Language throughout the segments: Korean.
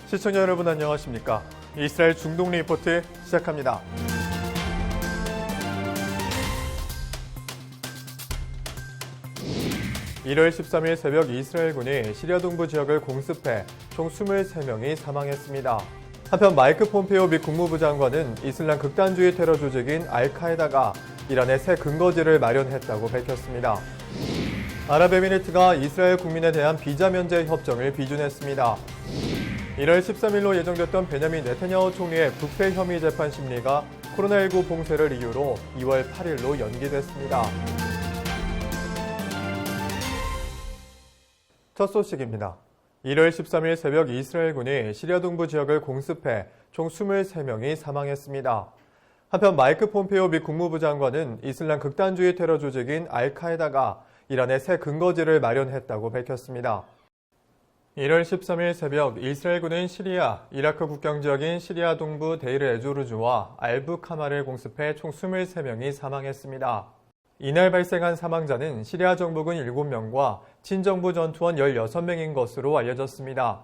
시청자 여러분 안녕하십니까? 이스라엘 중동 리포트 시작합니다. (1월 13일) 새벽 이스라엘군이 시리아 동부 지역을 공습해 총 23명이 사망했습니다. 한편 마이크 폼페이오 미 국무부 장관은 이슬람 극단주의 테러 조직인 알카에다가 이란에 새 근거지를 마련했다고 밝혔습니다. 아랍에미리트가 이스라엘 국민에 대한 비자 면제 협정을 비준했습니다. 1월 13일로 예정됐던 베냐민 네타냐후 총리의 부패 혐의 재판 심리가 코로나19 봉쇄를 이유로 2월 8일로 연기됐습니다. 첫 소식입니다. 1월 13일 새벽 이스라엘군이 시리아 동부 지역을 공습해 총 23명이 사망했습니다. 한편 마이크 폼페이오 미 국무부 장관은 이슬람 극단주의 테러 조직인 알카에다가 이란에 새 근거지를 마련했다고 밝혔습니다. 1월 13일 새벽 이스라엘군은 시리아, 이라크 국경 지역인 시리아 동부 데이르 에조르주와 알부 카마를 공습해 총 23명이 사망했습니다. 이날 발생한 사망자는 시리아 정부군 7명과 친정부 전투원 16명인 것으로 알려졌습니다.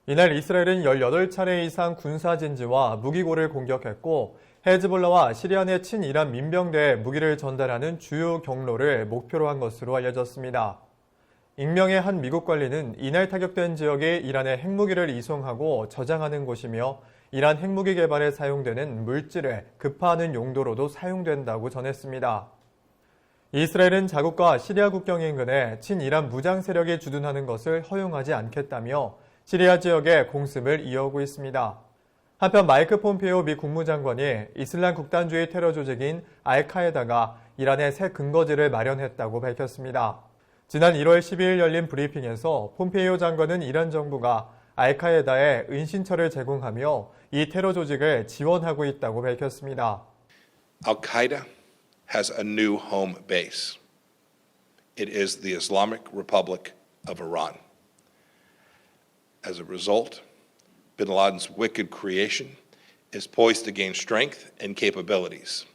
이날 이스라엘은 18차례 이상 군사진지와 무기고를 공격했고 헤즈볼라와 시리아 내 친이란 민병대에 무기를 전달하는 주요 경로를 목표로 한 것으로 알려졌습니다. 익명의 한 미국 관리는 이날 타격된 지역이 이란의 핵무기를 이송하고 저장하는 곳이며 이란 핵무기 개발에 사용되는 물질을 급파하는 용도로도 사용된다고 전했습니다. 이스라엘은 자국과 시리아 국경 인근에 친이란 무장 세력이 주둔하는 것을 허용하지 않겠다며 시리아 지역에 공습을 이어오고 있습니다. 한편 마이크 폼페이오 미 국무장관이 이슬람 극단주의 테러 조직인 알카에다가 이란에 새 근거지를 마련했다고 밝혔습니다. 지난 1월 12일 열린 브리핑에서 폼페이오 장관은 이란 정부가 알카에다에 은신처를 제공하며 이 테러 조직을 지원하고 있다고 밝혔습니다. Al-Qaeda has a new home base. It is the Islamic Republic of Iran. As a result, bin Laden's wicked creation is poised to gain strength and capabilities.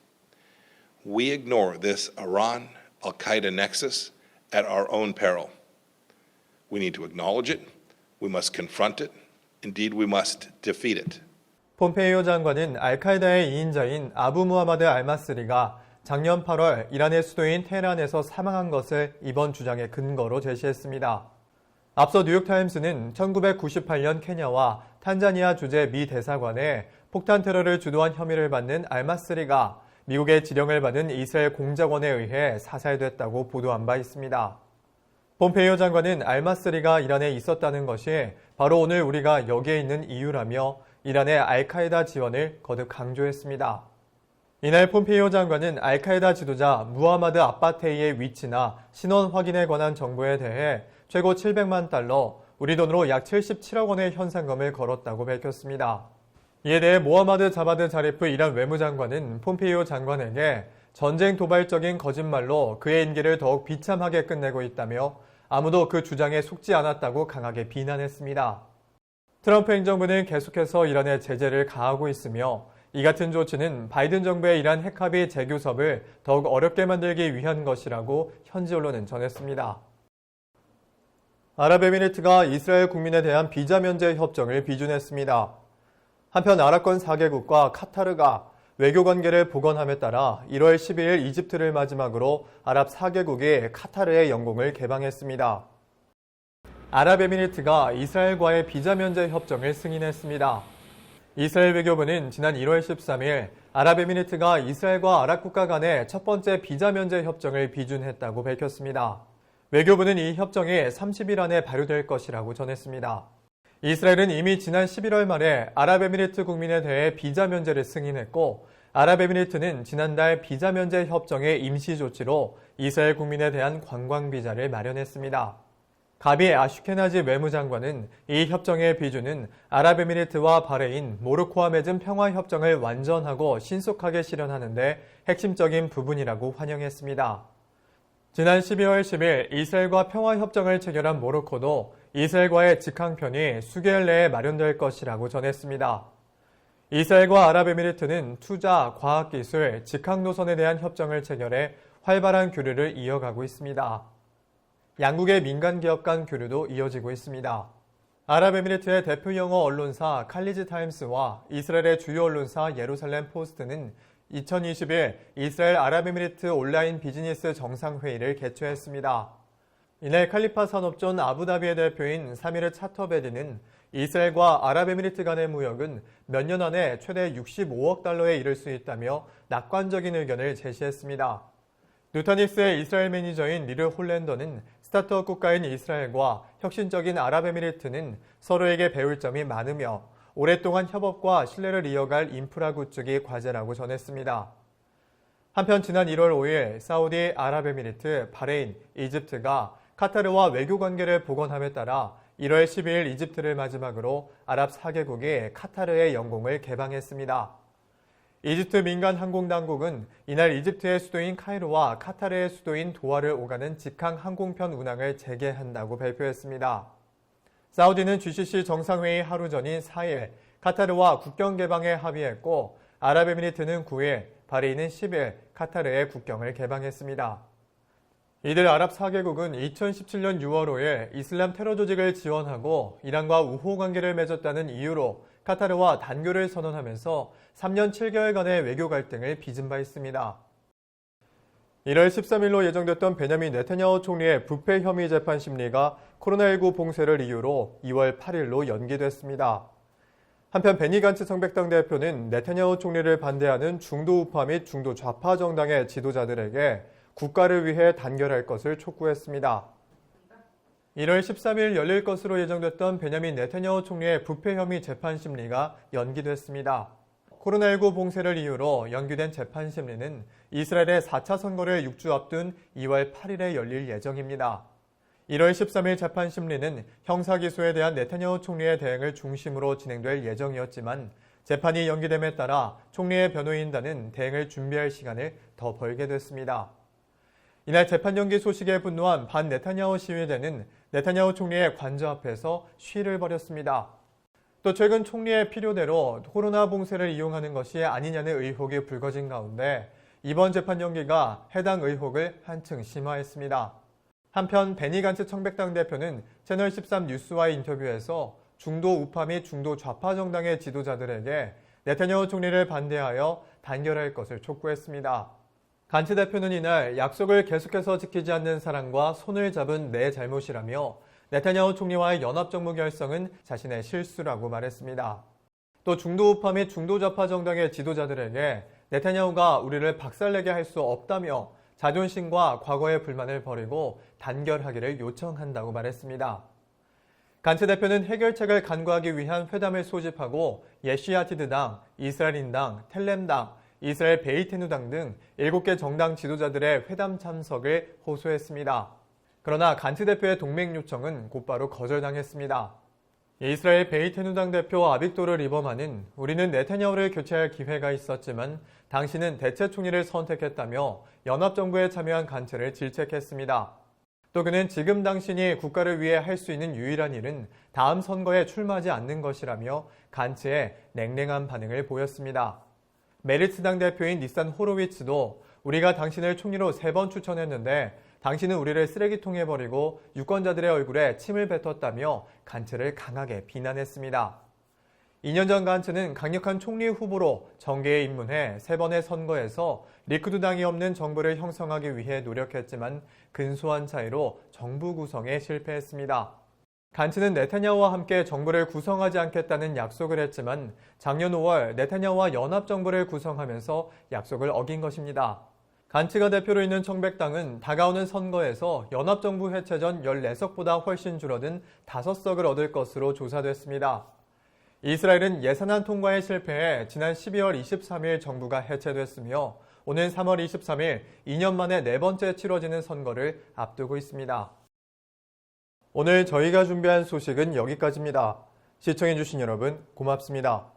We ignore this Iran-Al-Qaeda nexus at our own peril. We need to acknowledge it. We must confront it. Indeed, we must defeat it. 폼페이오 장관은 알카에다의 2인자인 아부 무하마드 알마스리가 작년 8월 이란의 수도인 테헤란에서 사망한 것을 이번 주장의 근거로 제시했습니다. 앞서 뉴욕타임스는 1998년 케냐와 탄자니아 주재 미 대사관에 폭탄 테러를 주도한 혐의를 받는 알마스리가 미국의 지령을 받은 이스라엘 공작원에 의해 사살됐다고 보도한 바 있습니다. 폼페이오 장관은 알마스리가 이란에 있었다는 것이 바로 오늘 우리가 여기에 있는 이유라며 이란의 알카에다 지원을 거듭 강조했습니다. 이날 폼페이오 장관은 알카에다 지도자 무하마드 아바테이의 위치나 신원 확인에 관한 정보에 대해 최고 700만 달러, 우리 돈으로 약 77억 원의 현상금을 걸었다고 밝혔습니다. 이에 대해 모하마드 자바드 자리프 이란 외무장관은 폼페이오 장관에게 전쟁 도발적인 거짓말로 그의 임기를 더욱 비참하게 끝내고 있다며 아무도 그 주장에 속지 않았다고 강하게 비난했습니다. 트럼프 행정부는 계속해서 이란에 제재를 가하고 있으며 이 같은 조치는 바이든 정부의 이란 핵합의 재교섭을 더욱 어렵게 만들기 위한 것이라고 현지 언론은 전했습니다. 아랍에미리트가 이스라엘 국민에 대한 비자 면제 협정을 비준했습니다. 한편 아랍권 4개국과 카타르가 외교관계를 복원함에 따라 1월 12일 이집트를 마지막으로 아랍 4개국이 카타르의 영공을 개방했습니다. 아랍에미리트가 이스라엘과의 비자 면제 협정을 승인했습니다. 이스라엘 외교부는 지난 1월 13일 아랍에미리트가 이스라엘과 아랍 국가 간의 첫 번째 비자 면제 협정을 비준했다고 밝혔습니다. 외교부는 이 협정이 30일 안에 발효될 것이라고 전했습니다. 이스라엘은 이미 지난 11월 말에 아랍에미리트 국민에 대해 비자 면제를 승인했고 아랍에미리트는 지난달 비자 면제 협정의 임시 조치로 이스라엘 국민에 대한 관광 비자를 마련했습니다. 가비 아슈케나지 외무장관은 이 협정의 비준은 아랍에미리트와 바레인, 모로코와 맺은 평화협정을 완전하고 신속하게 실현하는 데 핵심적인 부분이라고 환영했습니다. 지난 12월 10일 이스라엘과 평화협정을 체결한 모로코도 이스라엘과의 직항편이 수개월 내에 마련될 것이라고 전했습니다. 이스라엘과 아랍에미리트는 투자, 과학기술, 직항노선에 대한 협정을 체결해 활발한 교류를 이어가고 있습니다. 양국의 민간 기업 간 교류도 이어지고 있습니다. 아랍에미리트의 대표 영어 언론사 칼리지 타임스와 이스라엘의 주요 언론사 예루살렘 포스트는 2021 이스라엘 아랍에미리트 온라인 비즈니스 정상회의를 개최했습니다. 이날 칼리파 산업존 아부다비의 대표인 사미르 차터베디는 이스라엘과 아랍에미리트 간의 무역은 몇 년 안에 최대 65억 달러에 이를 수 있다며 낙관적인 의견을 제시했습니다. 누타닉스의 이스라엘 매니저인 리르 홀랜더는 스타트업 국가인 이스라엘과 혁신적인 아랍에미리트는 서로에게 배울 점이 많으며 오랫동안 협업과 신뢰를 이어갈 인프라 구축이 과제라고 전했습니다. 한편 지난 1월 5일 사우디 아랍에미리트, 바레인, 이집트가 카타르와 외교 관계를 복원함에 따라 1월 12일 이집트를 마지막으로 아랍 4개국이 카타르의 영공을 개방했습니다. 이집트 민간 항공당국은 이날 이집트의 수도인 카이로와 카타르의 수도인 도하를 오가는 직항 항공편 운항을 재개한다고 발표했습니다. 사우디는 GCC 정상회의 하루 전인 4일 카타르와 국경 개방에 합의했고 아랍에미리트는 9일, 바레인은 10일 카타르의 국경을 개방했습니다. 이들 아랍 4개국은 2017년 6월 5일 이슬람 테러 조직을 지원하고 이란과 우호 관계를 맺었다는 이유로 카타르와 단교를 선언하면서 3년 7개월간의 외교 갈등을 빚은 바 있습니다. 1월 13일로 예정됐던 베냐민 네타냐후 총리의 부패 혐의 재판 심리가 코로나19 봉쇄를 이유로 2월 8일로 연기됐습니다. 한편 베니 간츠 청백당 대표는 네타냐후 총리를 반대하는 중도 우파 및 중도 좌파 정당의 지도자들에게 국가를 위해 단결할 것을 촉구했습니다. 1월 13일 열릴 것으로 예정됐던 베냐민 네타냐후 총리의 부패 혐의 재판 심리가 연기됐습니다. 코로나19 봉쇄를 이유로 연기된 재판 심리는 이스라엘의 4차 선거를 6주 앞둔 2월 8일에 열릴 예정입니다. 1월 13일 재판 심리는 형사 기소에 대한 네타냐후 총리의 대응을 중심으로 진행될 예정이었지만 재판이 연기됨에 따라 총리의 변호인단은 대응을 준비할 시간을 더 벌게 됐습니다. 이날 재판 연기 소식에 분노한 반 네타냐후 시위대는 네타냐후 총리의 관저 앞에서 시위를 벌였습니다. 또 최근 총리의 필요대로 코로나 봉쇄를 이용하는 것이 아니냐는 의혹이 불거진 가운데 이번 재판 연기가 해당 의혹을 한층 심화했습니다. 한편 베니 간츠 청백당 대표는 채널 13 뉴스와의 인터뷰에서 중도 우파 및 중도 좌파 정당의 지도자들에게 네타냐후 총리를 반대하여 단결할 것을 촉구했습니다. 간츠 대표는 이날 약속을 계속해서 지키지 않는 사람과 손을 잡은 내 잘못이라며 네타냐후 총리와의 연합정부 결성은 자신의 실수라고 말했습니다. 또 중도 우파 및 중도 좌파 정당의 지도자들에게 네타냐후가 우리를 박살내게 할 수 없다며 자존심과 과거의 불만을 버리고 단결하기를 요청한다고 말했습니다. 간츠 대표는 해결책을 간구하기 위한 회담을 소집하고 예시아티드당, 이스라엘인당, 텔렘당, 이스라엘 베이테누당 등 7개 정당 지도자들의 회담 참석을 호소했습니다. 그러나 간츠 대표의 동맹 요청은 곧바로 거절당했습니다. 이스라엘 베이테누당 대표 아빅도르 리버만은 우리는 네타냐후를 교체할 기회가 있었지만 당신은 대체 총리를 선택했다며 연합정부에 참여한 간츠를 질책했습니다. 또 그는 지금 당신이 국가를 위해 할 수 있는 유일한 일은 다음 선거에 출마하지 않는 것이라며 간츠에 냉랭한 반응을 보였습니다. 메리츠당 대표인 니산 호로위츠도 우리가 당신을 총리로 3번 추천했는데 당신은 우리를 쓰레기통에 버리고 유권자들의 얼굴에 침을 뱉었다며 간츠를 강하게 비난했습니다. 2년 전 간츠는 강력한 총리 후보로 정계에 입문해 3번의 선거에서 리쿠드당이 없는 정부를 형성하기 위해 노력했지만 근소한 차이로 정부 구성에 실패했습니다. 간츠는 네타냐후와 함께 정부를 구성하지 않겠다는 약속을 했지만 작년 5월 네타냐후와 연합정부를 구성하면서 약속을 어긴 것입니다. 간츠가 대표로 있는 청백당은 다가오는 선거에서 연합정부 해체 전 14석보다 훨씬 줄어든 5석을 얻을 것으로 조사됐습니다. 이스라엘은 예산안 통과에 실패해 지난 12월 23일 정부가 해체됐으며 오는 3월 23일 2년 만에 4번째 치러지는 선거를 앞두고 있습니다. 오늘 저희가 준비한 소식은 여기까지입니다. 시청해주신 여러분 고맙습니다.